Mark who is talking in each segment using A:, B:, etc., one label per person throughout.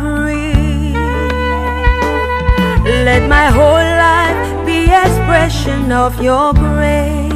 A: breathe. Let my whole life be expression of your grace.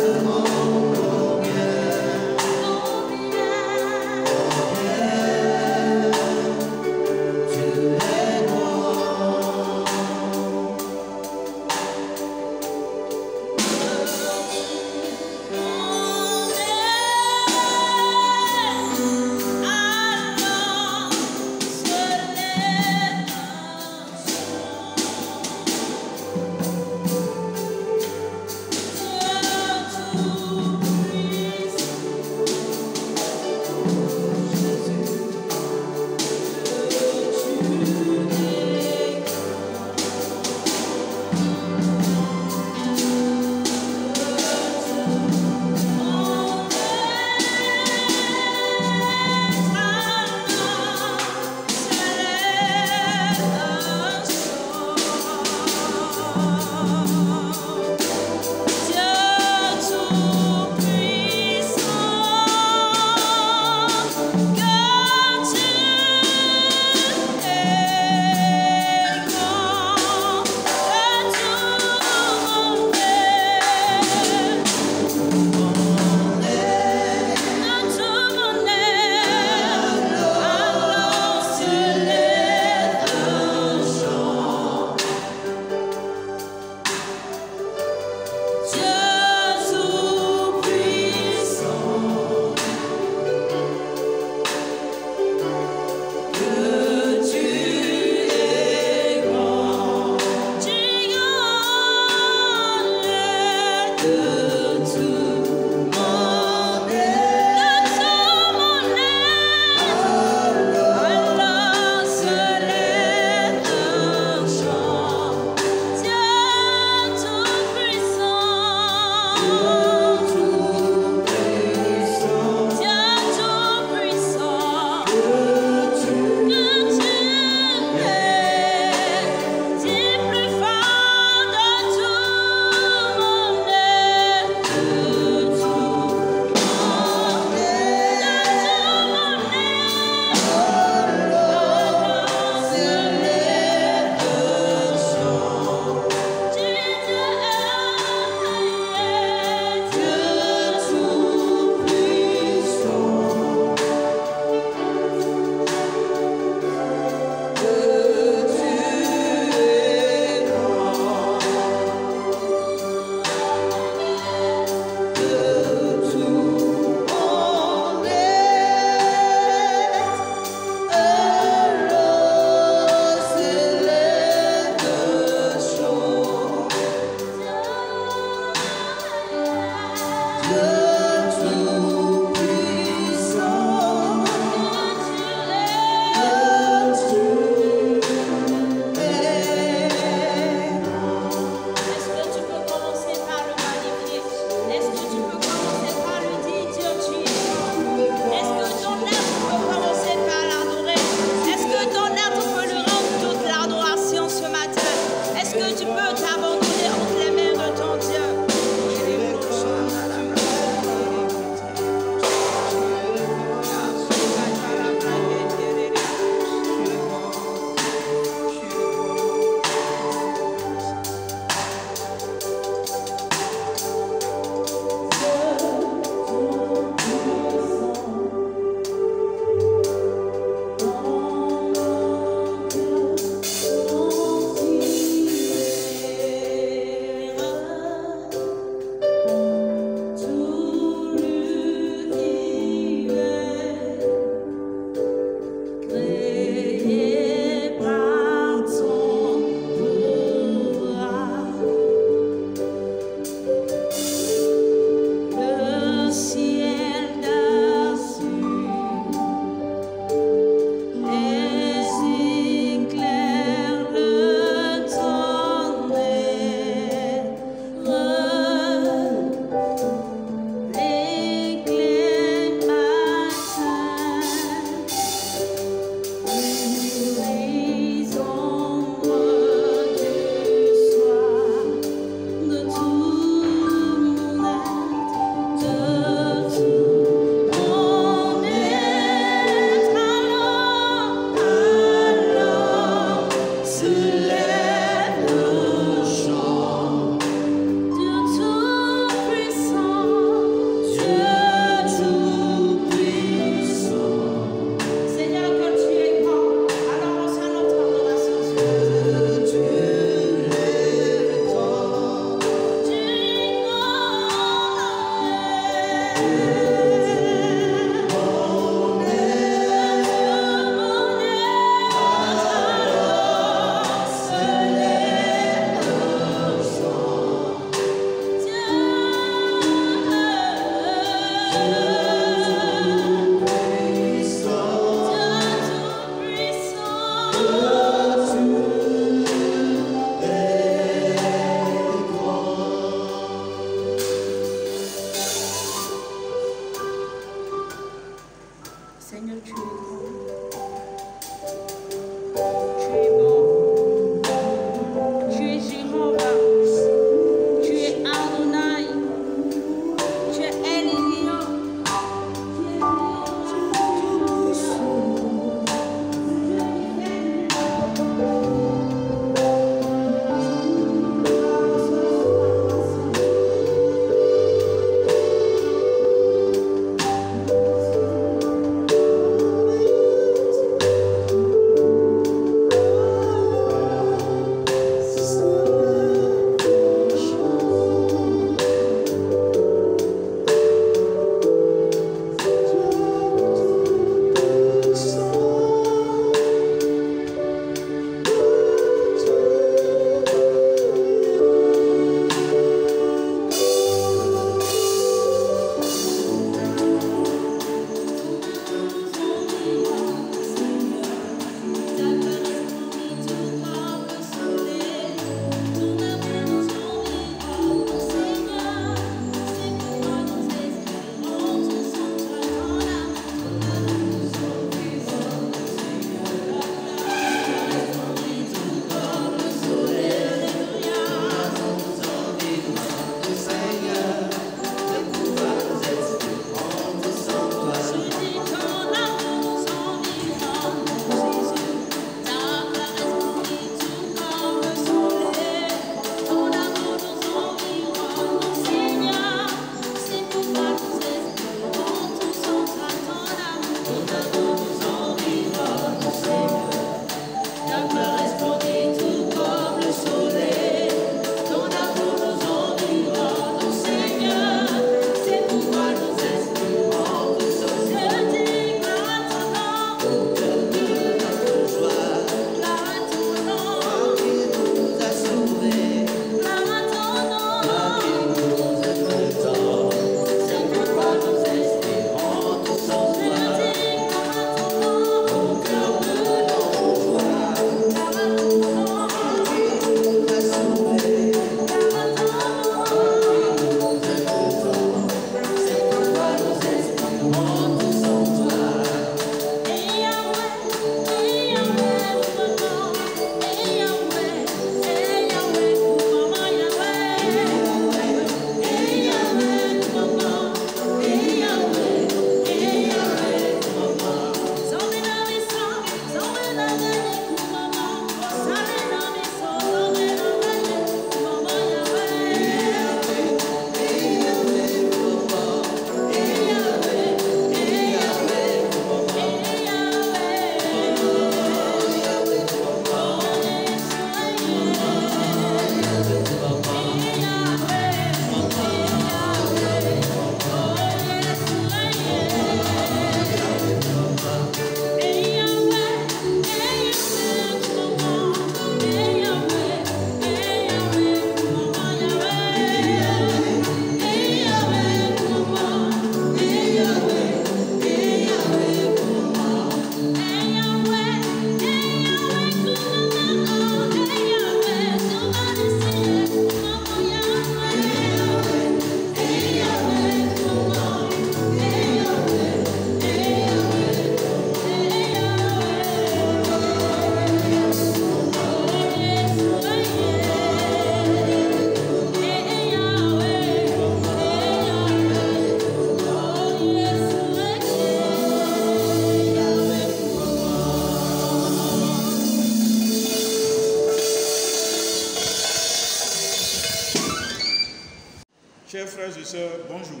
B: Chers frères et sœurs, bonjour.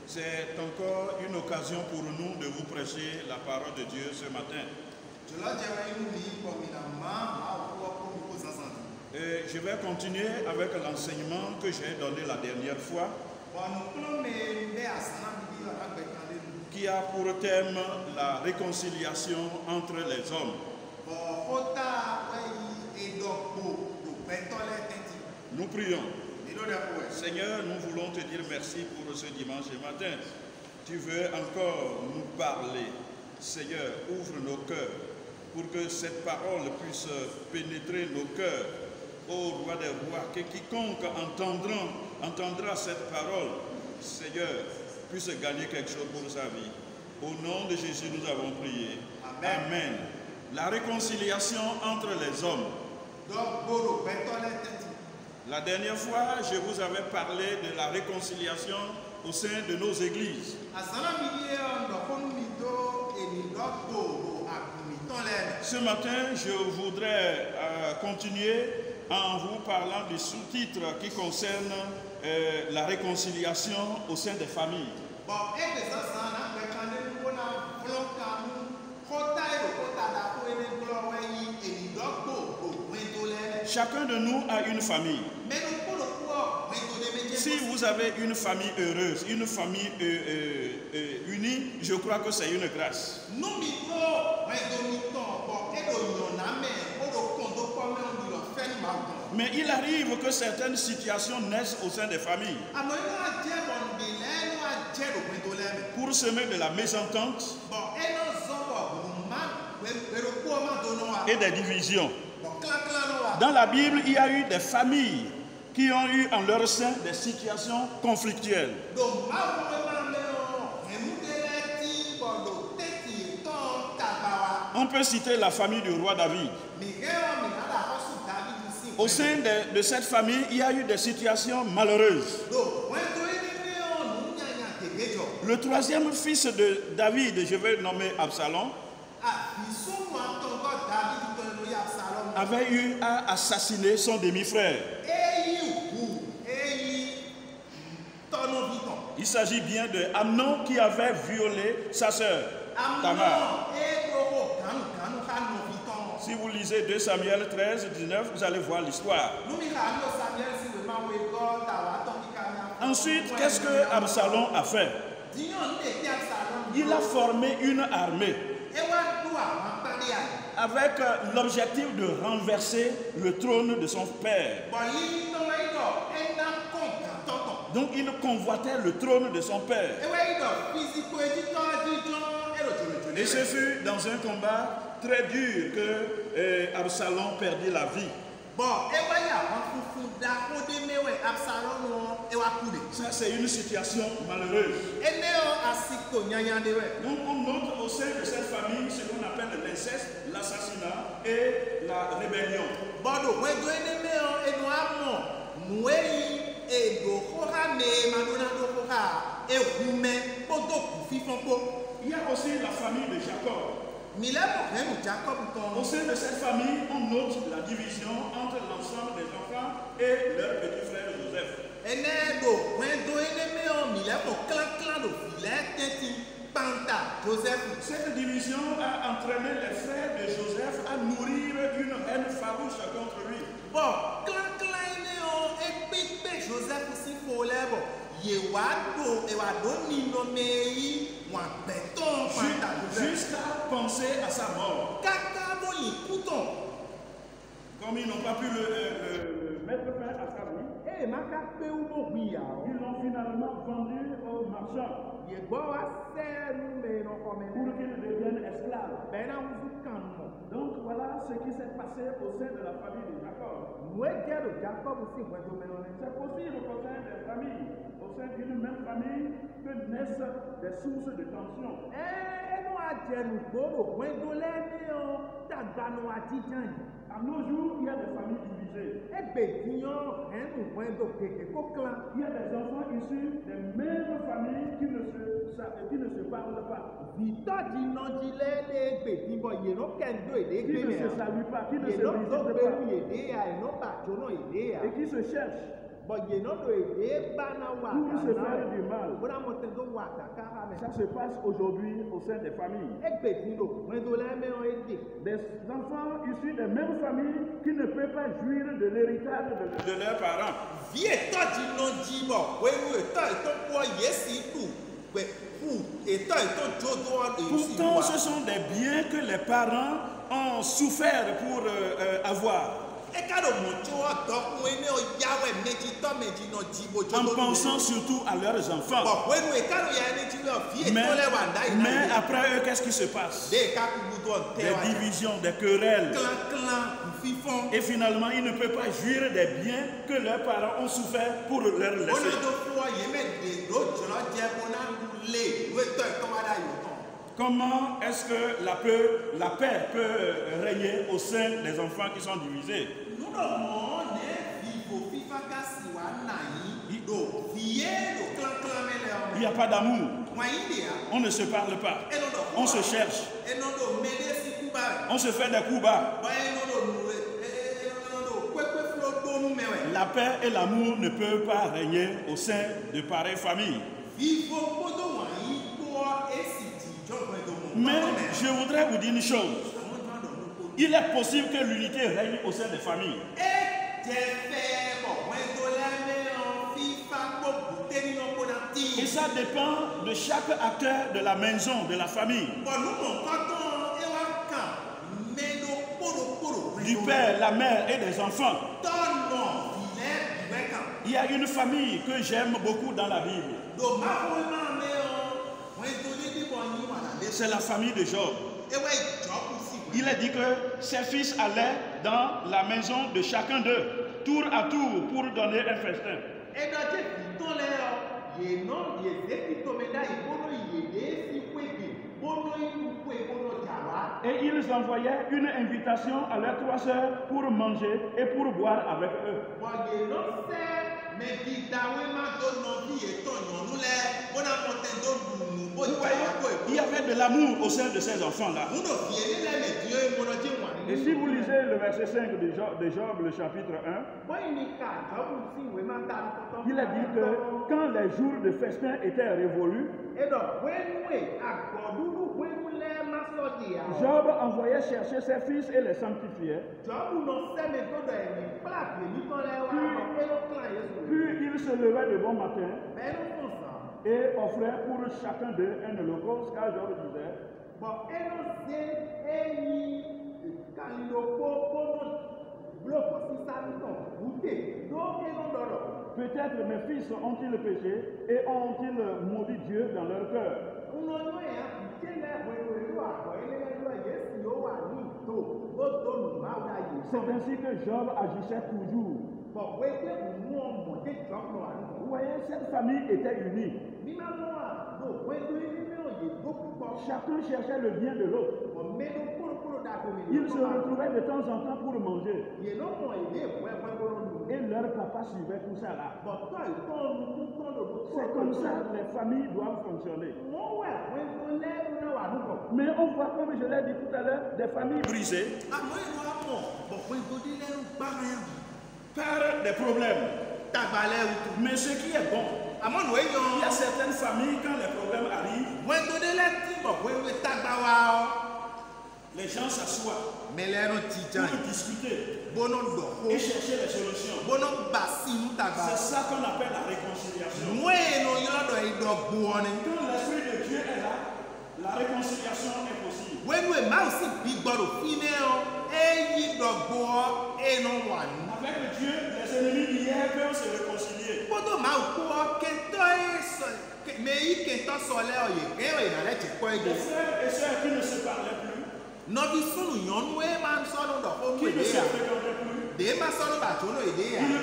B: C'est encore une occasion pour nous de vous prêcher la parole de Dieu ce matin. Et je vais continuer avec l'enseignement que j'ai donné la dernière fois, qui a pour thème la réconciliation entre les hommes. Nous prions. Seigneur, nous voulons te dire merci pour ce dimanche matin. Tu veux encore nous parler. Seigneur, ouvre nos cœurs pour que cette parole puisse pénétrer nos cœurs. Ô roi des rois, que quiconque entendra cette parole, Seigneur, puisse gagner quelque chose pour sa vie. Au nom de Jésus, nous avons prié. Amen. Amen. La réconciliation entre les hommes. La dernière fois, je vous avais parlé de la réconciliation au sein de nos églises. Ce matin, je voudrais continuer en vous parlant du sous-titre qui concerne la réconciliation au sein des familles. Chacun de nous a une famille. Si vous avez une famille heureuse, une famille unie, je crois que c'est une grâce. Mais il arrive que certaines situations naissent au sein des familles pour semer de la mésentente et des divisions. Dans la Bible, il y a eu des familles qui ont eu en leur sein des situations conflictuelles. On peut citer la famille du roi David. Au sein de cette famille, il y a eu des situations malheureuses. Le troisième fils de David, je vais le nommer Absalom, avait eu à assassiner son demi-frère. Il s'agit bien de Amnon qui avait violé sa sœur, Tamar. Si vous lisez 2 Samuel 13, 19, vous allez voir l'histoire. Ensuite, qu'est-ce que Absalom a fait? Il a formé une armée avec l'objectif de renverser le trône de son père. Donc il convoitait le trône de son père. Et ce fut dans un combat très dur que Absalom perdit la vie. Ça, c'est une situation malheureuse. Donc, on note au sein de cette famille ce qu'on appelle l'inceste, l'assassinat et la rébellion. Il y a aussi la famille de Jacob. Au sein de cette famille, on note la division entre l'ensemble des enfants et leur petit frère Joseph. Cette division a entraîné les frères de Joseph à nourrir une haine farouche contre lui. Jusqu'à penser à sa mort. Comme ils n'ont pas pu le mettre fin à sa vie, ils l'ont finalement vendu aux marchands pour qu'il devienne esclave. Donc voilà ce qui s'est passé au sein de la famille de Jacob. C'est possible qu'au sein des familles, au sein d'une même famille, que naissent des sources de tension. À nos jours, il y a des familles divisées. Il y a des enfants issus des mêmes familles qui ne se parlent pas. Qui ne se saluent pas, qui ne se visitent pas. Et qui se cherchent. Pour se faire du mal. Ça se passe aujourd'hui au sein des familles. Des enfants issus des mêmes familles qui ne peuvent pas jouir de l'héritage de leurs parents. Pourtant, ce sont des biens que les parents ont souffert pour avoir. En pensant surtout à leurs enfants. Mais après eux, qu'est-ce qui se passe? Des divisions, des querelles. Et finalement, ils ne peuvent pas jouir des biens que leurs parents ont souffert pour leur laisser. Comment est-ce que la paix peut régner au sein des enfants qui sont divisés? Il n'y a pas d'amour. On ne se parle pas. On se cherche. On se fait des coups bas. La paix et l'amour ne peuvent pas régner au sein de pareilles familles. Mais je voudrais vous dire une chose. Il est possible que l'unité règne au sein des familles. Et ça dépend de chaque acteur de la maison, de la famille. Du père, la mère et des enfants. Il y a une famille que j'aime beaucoup dans la Bible. C'est la famille de Job. Il est dit que ses fils allaient dans la maison de chacun d'eux, tour à tour, pour donner un festin. Et ils envoyaient une invitation à leurs trois sœurs pour manger et pour boire avec eux. Il y avait de l'amour au sein de ces enfants-là. Et si vous lisez le verset 5 de Job, le chapitre 1, il a dit que quand les jours de festin étaient révolus, Job envoyait chercher ses fils et les sanctifiait. Puis il se levait de bon matin et offrait pour chacun d'eux un holocauste, car Job disait, peut-être mes fils ont-ils péché et ont-ils maudit Dieu dans leur cœur. C'est ainsi que Job agissait toujours. Vous voyez, cette famille était unie. Chacun cherchait le bien de l'autre. Ils se retrouvaient de temps en temps pour manger. Et leur papa suivait tout ça là. C'est comme ça que les familles doivent fonctionner. Mais on voit, comme je l'ai dit tout à l'heure, des familles brisées par des problèmes. Mais ce qui est bon, il y a certaines familles, quand les problèmes arrivent, les gens s'assoient pour discuter et chercher les solutions. C'est ça qu'on appelle la réconciliation. Quand l'Esprit de Dieu est là, la réconciliation est possible. Avec Dieu, les ennemis d'hier peuvent se réconcilier. Les frères et sœurs qui ne se parlaient plus, qui ne se fréquentaient plus, ils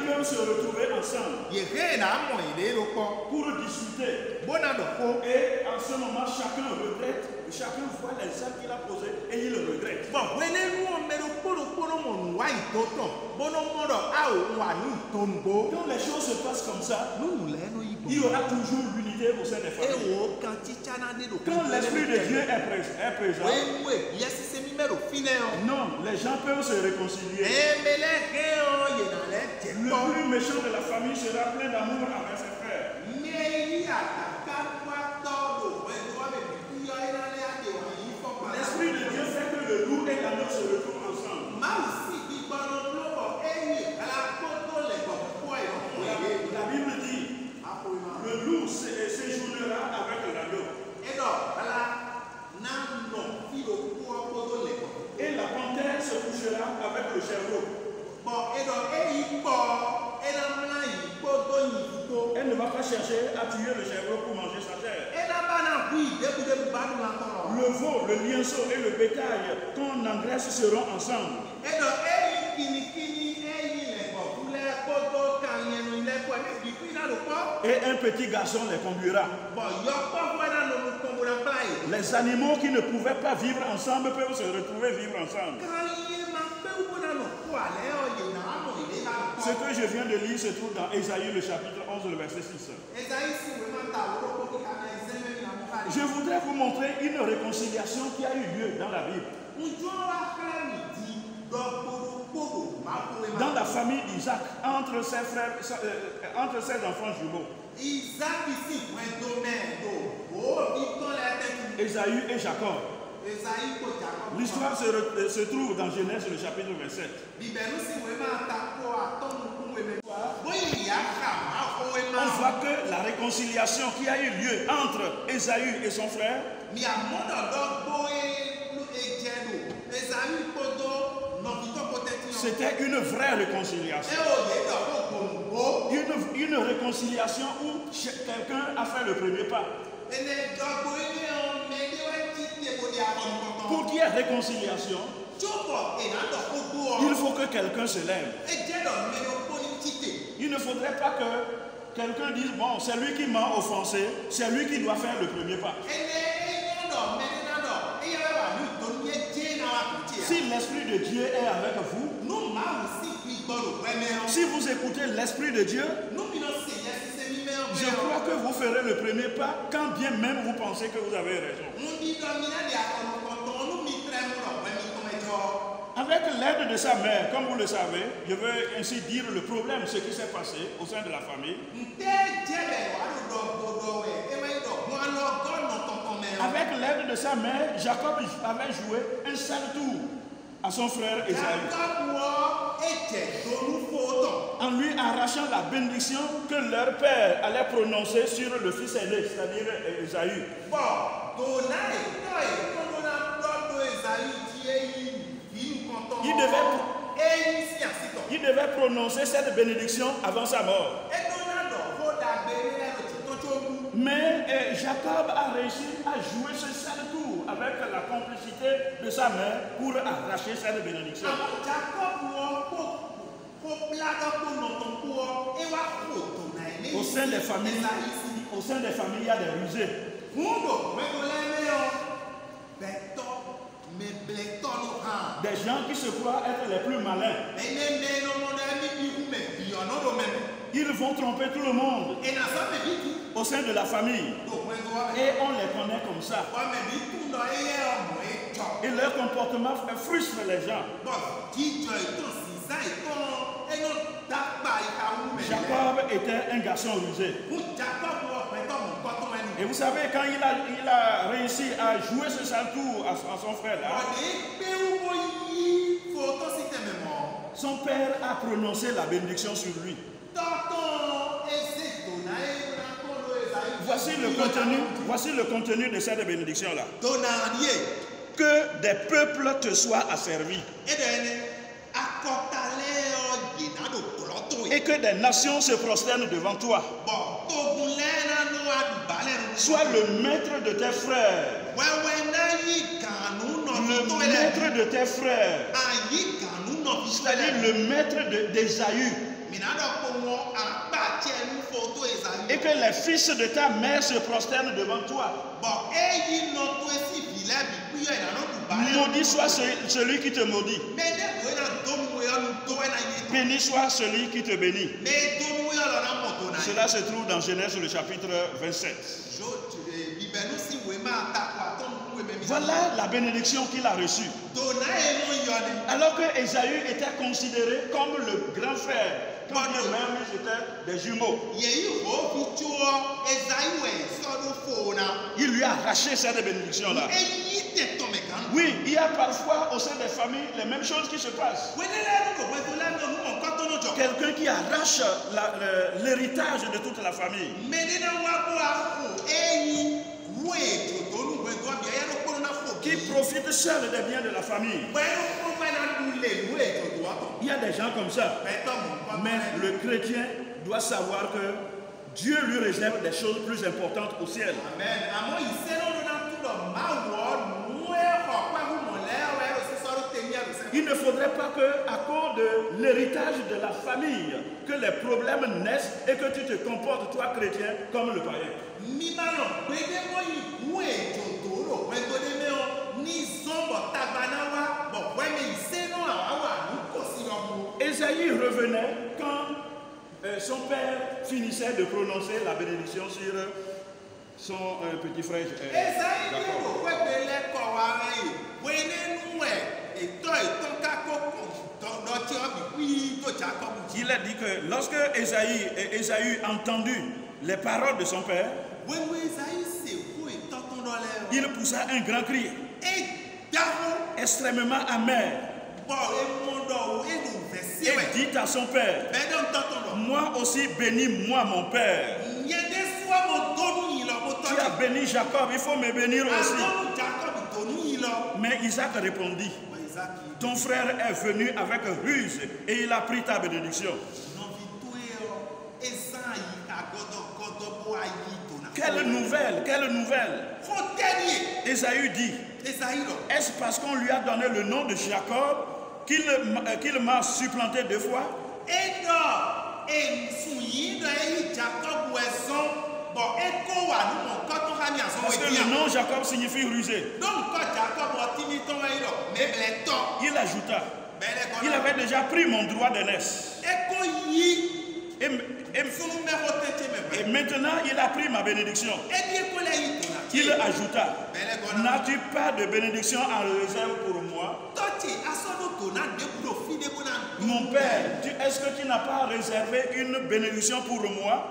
B: peuvent se retrouver ensemble pour discuter. Et en ce moment, chacun regrette, chacun voit les actes qu'il a posés et il le regrette. Quand les choses se passent comme ça, il y aura toujours l'unité au sein des familles. Quand l'Esprit de Dieu est présent, non, les gens peuvent se réconcilier. Le plus méchant de la famille sera plein d'amour avec ses frères. L'Esprit de Dieu fait que le loup et l'agneau se retrouvent ensemble. La Bible dit, le loup séjournera avec l'agneau. Et la panthère se couchera avec le chèvreau. Elle ne va pas chercher à tuer le chèvreau pour manger sa chair. Le veau, le lionceau et le bétail qu'on engraisse seront ensemble. Et un petit garçon les conduira. Les animaux qui ne pouvaient pas vivre ensemble peuvent se retrouver vivre ensemble. Ce que je viens de lire se trouve dans Ésaïe, le chapitre 11, le verset 6. Je voudrais vous montrer une réconciliation qui a eu lieu dans la Bible. Dans la famille d'Isaac, entre ses frères, entre ses enfants jumeaux. Ésaü et Jacob. L'histoire se trouve dans Genèse, le chapitre 27. On voit que la réconciliation qui a eu lieu entre Ésaü et son frère c'était une vraie réconciliation. Une réconciliation où quelqu'un a fait le premier pas. Pour qu'il y ait réconciliation, il faut que quelqu'un se lève. Il ne faudrait pas que quelqu'un dise, bon, c'est lui qui m'a offensé, c'est lui qui doit faire le premier pas. Si l'Esprit de Dieu est avec vous, si vous écoutez l'Esprit de Dieu, je crois que vous ferez le premier pas quand bien même vous pensez que vous avez raison. Avec l'aide de sa mère, comme vous le savez, je veux ainsi dire le problème, ce qui s'est passé au sein de la famille. Avec l'aide de sa mère, Jacob avait joué un sale tour à son frère Ésaü, en lui arrachant la bénédiction que leur père allait prononcer sur le fils aîné, c'est-à-dire Ésaü. Il devait prononcer cette bénédiction avant sa mort. Mais Jacob a réussi à jouer ce sale tour avec la complicité de sa mère pour arracher cette bénédiction. Au sein des familles, il y a des rusés. Des gens qui se croient être les plus malins. Ils vont tromper tout le monde au sein de la famille. Et on les connaît comme ça. Et leur comportement frustre les gens. Jacob était un garçon rusé. Et vous savez, quand il a réussi à jouer ce sale tour à son frère là, son père a prononcé la bénédiction sur lui. Voici le contenu de cette bénédiction-là. Que des peuples te soient asservis. Et que des nations se prosternent devant toi. Sois le maître de tes frères. Le maître de tes frères. C'est-à-dire le maître d'Ésaü. Et que les fils de ta mère se prosternent devant toi. Maudit soit celui qui te maudit. Béni soit celui qui te bénit. Cela se trouve dans Genèse le chapitre 27. Voilà la bénédiction qu'il a reçue. Alors que Ésaü était considéré comme le grand frère, quand bien même ils étaient des jumeaux. Il lui a arraché cette bénédiction-là. Oui, il y a parfois au sein des familles les mêmes choses qui se passent. Quelqu'un qui arrache l'héritage de toute la famille. Qui profite seul des biens de la famille. Il y a des gens comme ça. Mais le chrétien doit savoir que Dieu lui réserve des choses plus importantes au ciel. Il ne faudrait pas que, à cause de l'héritage de la famille, que les problèmes naissent et que tu te comportes, toi chrétien, comme le païen. Ésaïe revenait quand son père finissait de prononcer la bénédiction sur son petit frère Jacob. Il a dit que lorsque Ésaü a entendu les paroles de son père, il poussa un grand cri, extrêmement amer, et dit à son père, moi aussi bénis-moi mon père. Tu as béni Jacob, il faut me bénir aussi. Mais Isaac répondit, ton frère est venu avec ruse et il a pris ta bénédiction. Quelle nouvelle, quelle nouvelle. Ésaü dit, est-ce parce qu'on lui a donné le nom de Jacob qu'il m'a supplanté 2 fois? Parce que le nom Jacob signifie rusé. Il ajouta, il avait déjà pris mon droit d'aînesse. Et maintenant il a pris ma bénédiction. Il ajouta, n'as-tu pas de bénédiction en réserve pour moi? Mon père, est-ce que tu n'as pas réservé une bénédiction pour moi?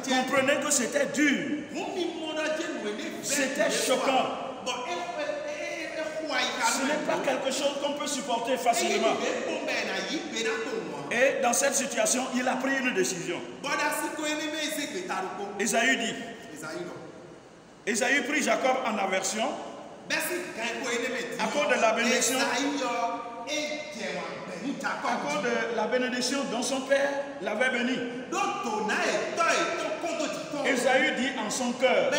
B: Comprenez que c'était dur. C'était choquant. Ce n'est pas quelque chose qu'on peut supporter facilement. Et dans cette situation, il a pris une décision. Ésaü dit, Ésaü prit Jacob en aversion à cause de la bénédiction. À cause de la bénédiction dont son père l'avait béni. Ésaü dit en son cœur,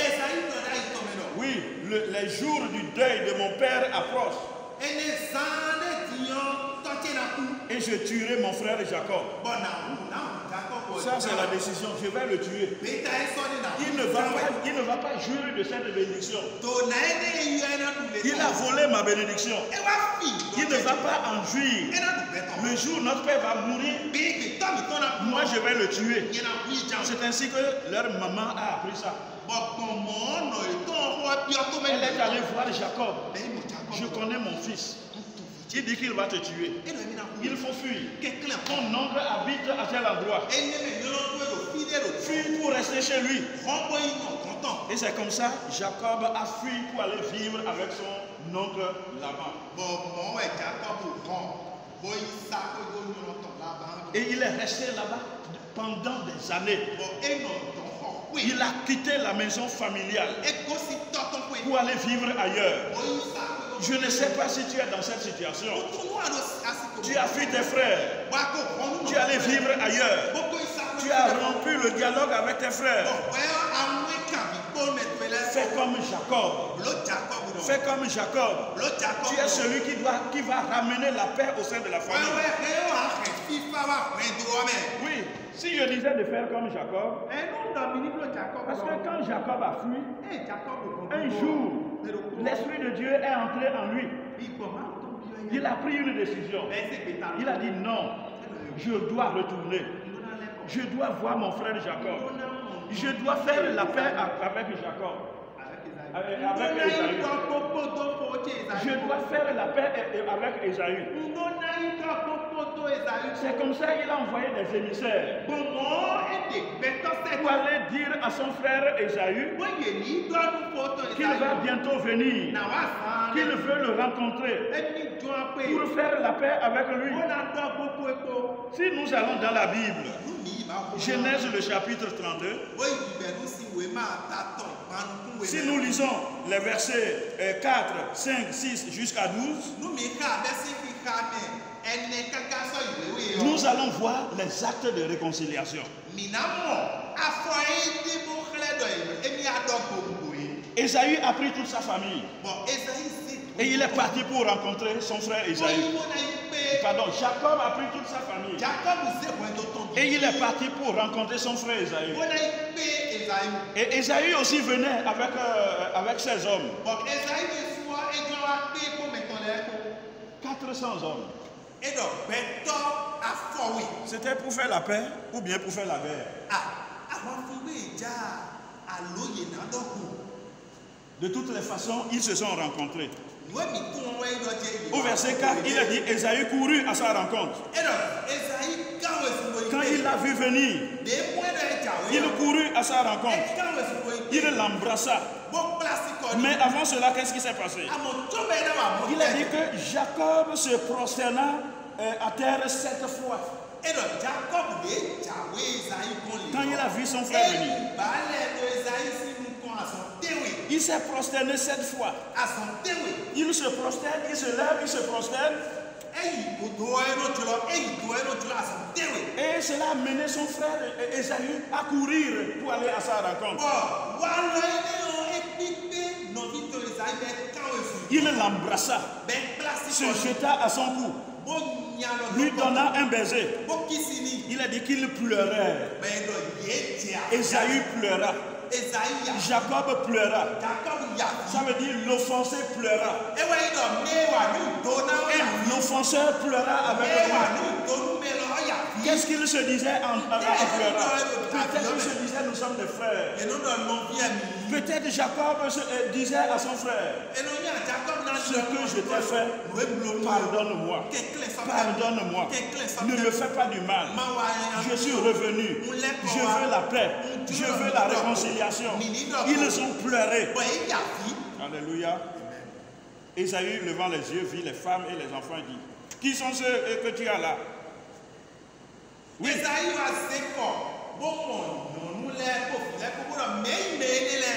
B: oui, les jours du deuil de mon père approchent. Et je tuerai mon frère Jacob. Ça c'est la décision, je vais le tuer. Il ne va pas jurer de cette bénédiction. Il a volé ma bénédiction. Il ne va pas en jouir. Le jour où notre père va mourir, moi je vais le tuer. C'est ainsi que leur maman a appris ça. Elle est allée voir Jacob. Je connais mon fils. Il dit qu'il va te tuer. Il faut fuir. Ton oncle habite à tel endroit. Fuis pour rester chez lui. Et c'est comme ça, Jacob a fui pour aller vivre avec son oncle Laban. Et il est resté là-bas pendant des années. Il a quitté la maison familiale pour aller vivre ailleurs. Je ne sais pas si tu es dans cette situation. Tu as fui tes frères. Tu es allé vivre ailleurs. Tu as rompu le dialogue avec tes frères. Fais comme Jacob. Fais comme Jacob. Tu es celui qui va ramener la paix au sein de la famille. Oui, si je disais de faire comme Jacob, parce que quand Jacob a fui, un jour, l'Esprit de Dieu est entré en lui. Il a pris une décision. Il a dit non, je dois retourner. Je dois voir mon frère Jacob. Je dois faire la paix avec Jacob. Avec Esaü. Je dois faire la paix avec Esaü. C'est comme ça qu'il a envoyé des émissaires pour aller dire à son frère Esaü qu'il va bientôt venir, qu'il veut le rencontrer pour faire la paix avec lui. Si nous allons dans la Bible, Genèse le chapitre 32, si nous lisons les versets 4, 5, 6 jusqu'à 12, nous allons voir les actes de réconciliation. Esaü a pris toute sa famille et il est parti pour rencontrer son frère Esaü. Pardon, Jacob a pris toute sa famille et il est parti pour rencontrer son frère Esaü. Et Esaü aussi venait avec ses hommes. 400 hommes. C'était pour faire la paix ou bien pour faire la guerre? De toutes les façons, ils se sont rencontrés. Au verset 4, il a dit Esaü courut à sa rencontre. Quand il l'a vu venir, il courut à sa rencontre. Il l'embrassa. Mais avant cela, qu'est-ce qui s'est passé? Il a dit que Jacob se prosterna à terre 7 fois. Quand il a vu son frère venir, il s'est prosterné 7 fois. Il se prosterne, il se lève, il se prosterne. Et cela a mené son frère Esaü à courir pour aller à sa rencontre. Il l'embrassa, se jeta à son cou, lui donna un baiser. Il a dit qu'il pleurait. Esaü pleura. Jacob pleura. Ça veut dire l'offensé pleura. Et l'offenseur pleura avec lui. Qu'est-ce qu'il se disait en pleurant? Peut-être qu'il se disait nous sommes des frères. Peut-être Jacob se disait à son frère, ce que je t'ai fait, pardonne-moi. Pardonne-moi. Ne me fais pas du mal. Je suis revenu. Je veux la paix. Je veux la réconciliation. Ils ont pleuré. Alléluia. Esaü, levant les yeux, vit les femmes et les enfants et dit, qui sont ceux que tu as là? Oui.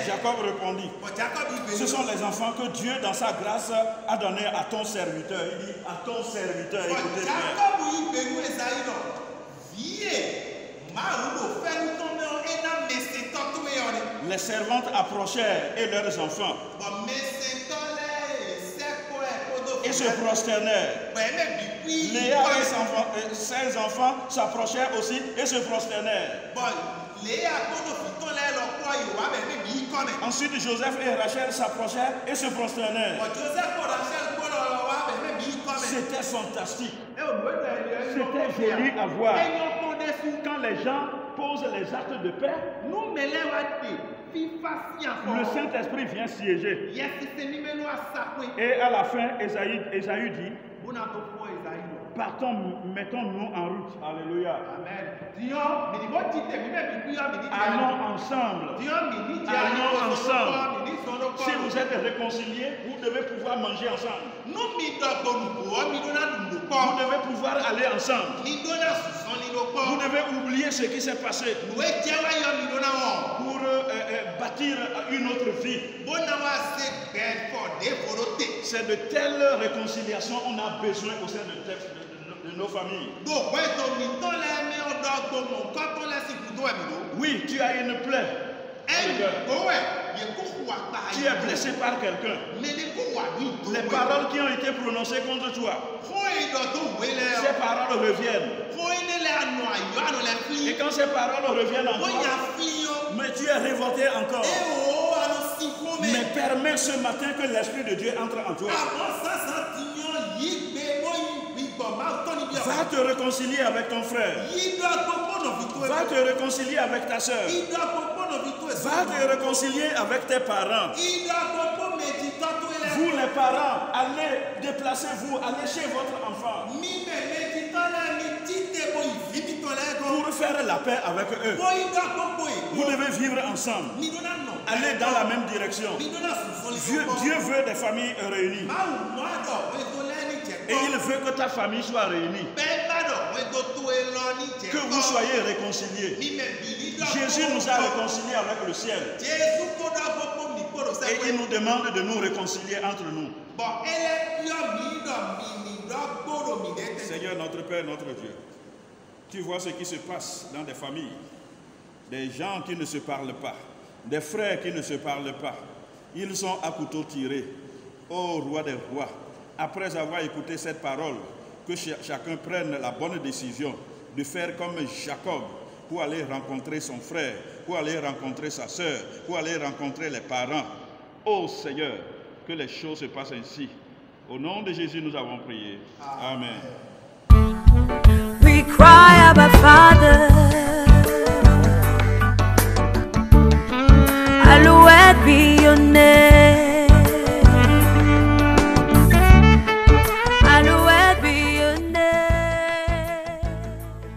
B: Jacob répondit, ce sont les enfants que Dieu dans sa grâce a donnés à ton serviteur. Il dit à ton serviteur, écoutez bien. Les servantes approchèrent et leurs enfants et se prosternèrent. Léa et ses enfants s'approchèrent aussi et se prosternèrent. Ensuite, Joseph et Rachel s'approchèrent et se prosternèrent. C'était fantastique. C'était joli à voir. Quand les gens posent les actes de paix, le Saint-Esprit vient siéger. Et à la fin, Esaü dit, partons, mettons-nous en route. Alléluia. Allons ensemble. Allons ensemble. Si vous êtes réconciliés, vous devez pouvoir manger ensemble. Vous devez pouvoir aller ensemble. Vous devez oublier ce qui s'est passé pour bâtir une autre vie. C'est de telles réconciliations qu'on a besoin au sein de nos familles. Oui, tu as une plaie. Tu es blessé par quelqu'un. Les paroles qui ont été prononcées contre toi, ces paroles reviennent. Et quand ces paroles reviennent encore, mais tu es révolté encore. Mais permets ce matin que l'Esprit de Dieu entre en toi. te réconcilier avec ton frère. Va te réconcilier avec ta soeur. Va te réconcilier avec tes parents. Vous les parents, allez, déplacez-vous, allez chez votre enfant pour faire la paix avec eux. Vous devez vivre ensemble. Allez dans la même direction. Dieu veut des familles réunies. Et il veut que ta famille soit réunie. Que vous soyez réconciliés. Jésus nous a réconciliés avec le ciel. Et il nous demande de nous réconcilier entre nous. Seigneur notre Père, notre Dieu, tu vois ce qui se passe dans des familles. Des gens qui ne se parlent pas. Des frères qui ne se parlent pas. Ils sont à couteau tiré. Ô roi des rois, après avoir écouté cette parole, que chacun prenne la bonne décision de faire comme Jacob pour aller rencontrer son frère, pour aller rencontrer sa soeur, pour aller rencontrer les parents. Ô Seigneur, que les choses se passent ainsi. Au nom de Jésus, nous avons prié. Amen.
A: We cry, Abba Father.